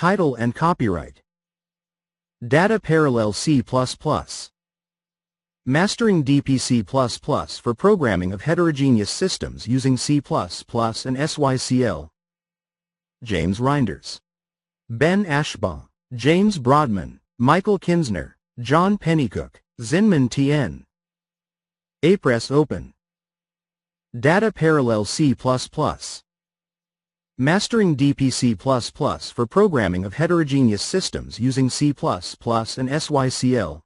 Title and copyright. Data Parallel C++. Mastering DPC++ for programming of heterogeneous systems using C++ and SYCL. James Reinders, Ben Ashbaugh, James Broadman, Michael Kinsner, John Pennycook, Zinman Tien. Apress Open. Data Parallel C++. Mastering DPC++ for programming of heterogeneous systems using C++ and SYCL.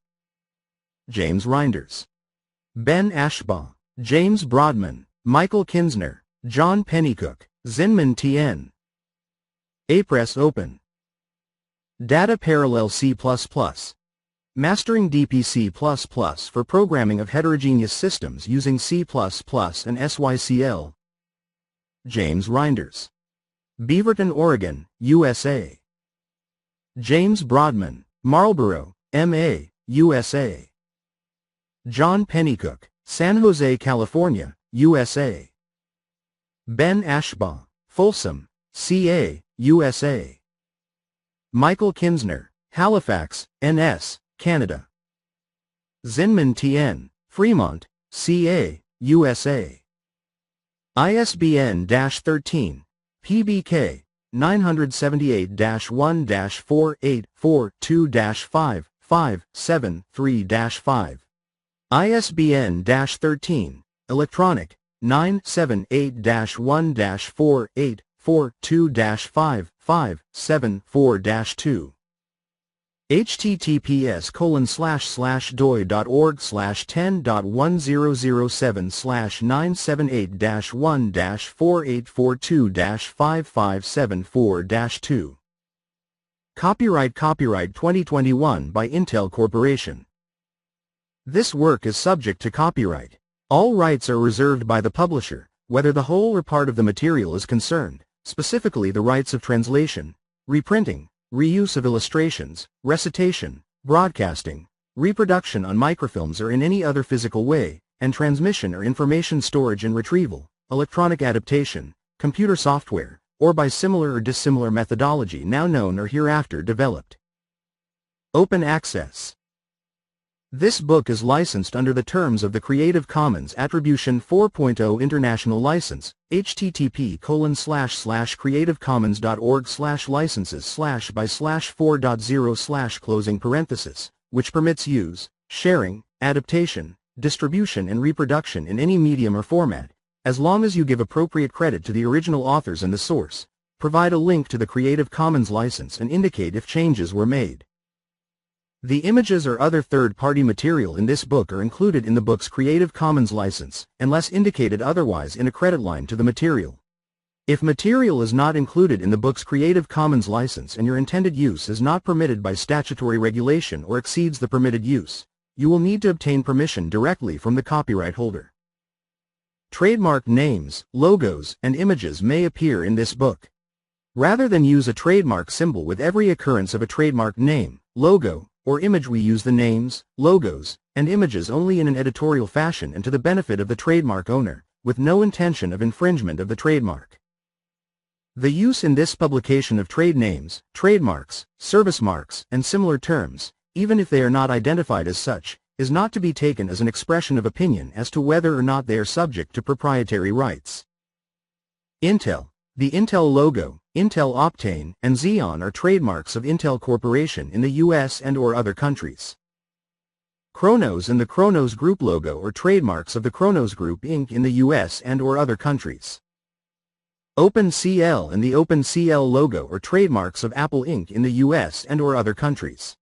James Reinders, Ben Ashbaugh, James Broadman, Michael Kinsner, John Pennycook, Zinman Tien. Apress Open. Data Parallel C++. Mastering DPC++ for programming of heterogeneous systems using C++ and SYCL. James Reinders, Beaverton, Oregon, USA. James Broadman, Marlboro, MA, USA. John Pennycook, San Jose, California, USA. Ben Ashbaugh, Folsom, CA, USA. Michael Kinsner, Halifax, NS, Canada. Zinman Tien, Fremont, CA, USA. ISBN 13 PBK 978-1-4842-5-573-5. ISBN 13 Electronic 978-1-4842-5-574-2. https://doi.org/10.1007/978-1-4842-5574-2. Copyright 2021 by Intel Corporation. This work is subject to copyright. All rights are reserved by the publisher, whether the whole or part of the material is concerned, specifically the rights of translation, reprinting, reuse of illustrations, recitation, broadcasting, reproduction on microfilms or in any other physical way, and transmission or information storage and retrieval, electronic adaptation, computer software, or by similar or dissimilar methodology now known or hereafter developed. Open access. This book is licensed under the terms of the Creative Commons Attribution 4.0 International License, http://creativecommons.org/licenses/by/4.0/closing parenthesis, which permits use, sharing, adaptation, distribution and reproduction in any medium or format, as long as you give appropriate credit to the original authors and the source, provide a link to the Creative Commons license and indicate if changes were made. The images or other third-party material in this book are included in the book's Creative Commons license, unless indicated otherwise in a credit line to the material. If material is not included in the book's Creative Commons license and your intended use is not permitted by statutory regulation or exceeds the permitted use, you will need to obtain permission directly from the copyright holder. Trademark names, logos, and images may appear in this book. Rather than use a trademark symbol with every occurrence of a trademark name, logo, or image, we use the names, logos, and images only in an editorial fashion and to the benefit of the trademark owner, with no intention of infringement of the trademark. The use in this publication of trade names, trademarks, service marks, and similar terms, even if they are not identified as such, is not to be taken as an expression of opinion as to whether or not they are subject to proprietary rights. Intel. The Intel logo, Intel Optane, and Xeon are trademarks of Intel Corporation in the US and/or other countries. Kronos and the Kronos Group logo are trademarks of the Kronos Group Inc. in the US and/or other countries. OpenCL and the OpenCL logo are trademarks of Apple Inc. in the US and/or other countries.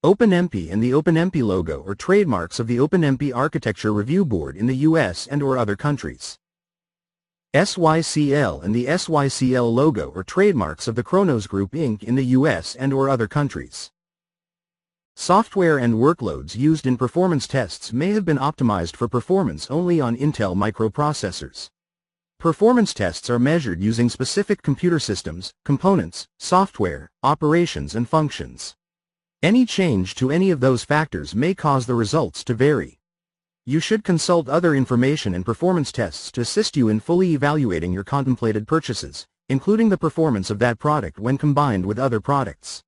OpenMP and the OpenMP logo are trademarks of the OpenMP Architecture Review Board in the US and/or other countries. SYCL and the SYCL logo are trademarks of the Kronos Group Inc. in the US and/or other countries. Software and workloads used in performance tests may have been optimized for performance only on Intel microprocessors. Performance tests are measured using specific computer systems, components, software, operations, and functions. Any change to any of those factors may cause the results to vary. You should consult other information and performance tests to assist you in fully evaluating your contemplated purchases, including the performance of that product when combined with other products.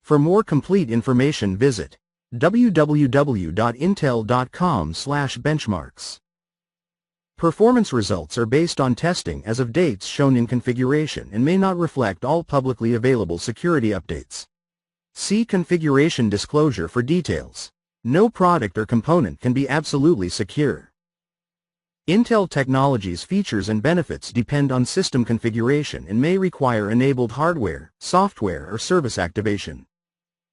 For more complete information, visit www.intel.com/benchmarks. Performance results are based on testing as of dates shown in configuration and may not reflect all publicly available security updates. See configuration disclosure for details. No product or component can be absolutely secure. Intel Technologies' features and benefits depend on system configuration and may require enabled hardware, software, or service activation.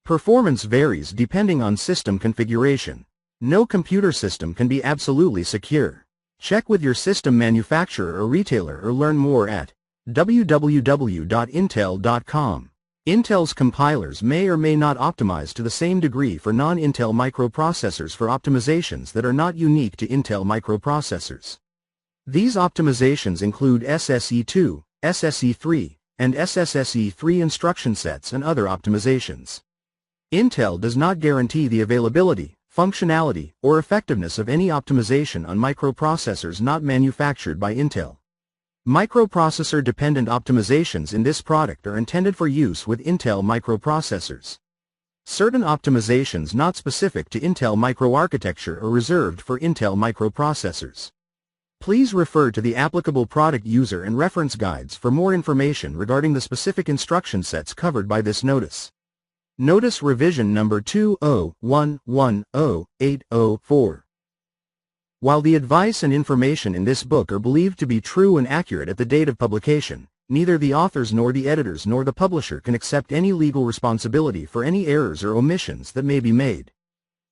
Performance varies depending on system configuration. No computer system can be absolutely secure. Check with your system manufacturer or retailer or learn more at www.intel.com. Intel's compilers may or may not optimize to the same degree for non-Intel microprocessors for optimizations that are not unique to Intel microprocessors. These optimizations include SSE2, SSE3, and SSSE3 instruction sets and other optimizations. Intel does not guarantee the availability, functionality, or effectiveness of any optimization on microprocessors not manufactured by Intel. Microprocessor-dependent optimizations in this product are intended for use with Intel microprocessors. Certain optimizations not specific to Intel microarchitecture are reserved for Intel microprocessors. Please refer to the applicable product user and reference guides for more information regarding the specific instruction sets covered by this notice. Notice revision number 20110-804. While the advice and information in this book are believed to be true and accurate at the date of publication, neither the authors nor the editors nor the publisher can accept any legal responsibility for any errors or omissions that may be made.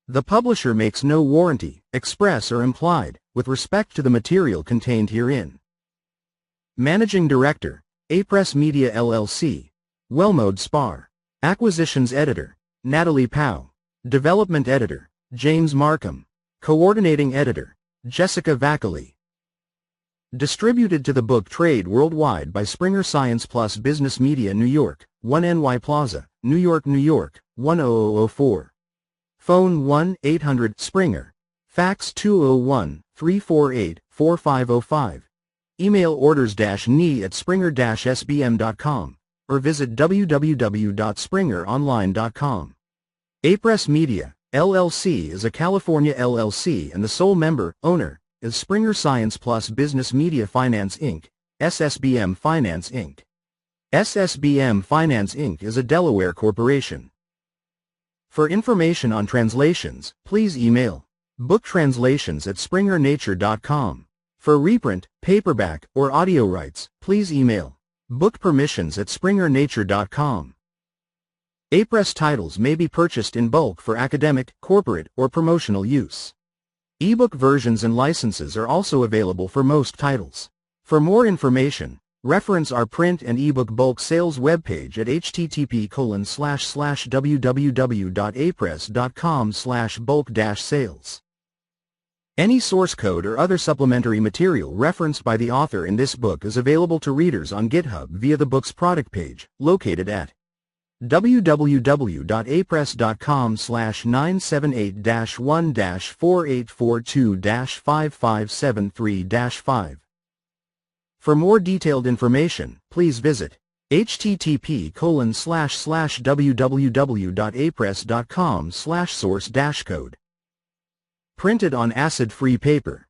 The publisher makes no warranty, express or implied, with respect to the material contained herein. Managing Director, Apress Media LLC, Wellmode Spar. Acquisitions Editor, Natalie Powell. Development Editor, James Markham. Coordinating Editor, Jessica Vacali. Distributed to the book trade worldwide by Springer Science Plus Business Media, New York, 1 NY Plaza, New York, New York, 10004. Phone 1-800-SPRINGER. Fax 201-348-4505. Email orders-me@springer-sbm.com or visit www.springeronline.com. Apress Media, LLC is a California LLC and the sole member, owner, is Springer Science Plus Business Media Finance Inc., SSBM Finance Inc. SSBM Finance Inc. is a Delaware corporation. For information on translations, please email booktranslations@springernature.com. For reprint, paperback, or audio rights, please email bookpermissions@springernature.com. Apress titles may be purchased in bulk for academic, corporate, or promotional use. Ebook versions and licenses are also available for most titles. For more information, reference our print and ebook bulk sales webpage at http://www.apress.com/bulk-sales. Any source code or other supplementary material referenced by the author in this book is available to readers on GitHub via the book's product page, located at www.apress.com/978-1-4842-5573-5. For more detailed information, please visit http://www.apress.com/source-code. Printed on acid-free paper.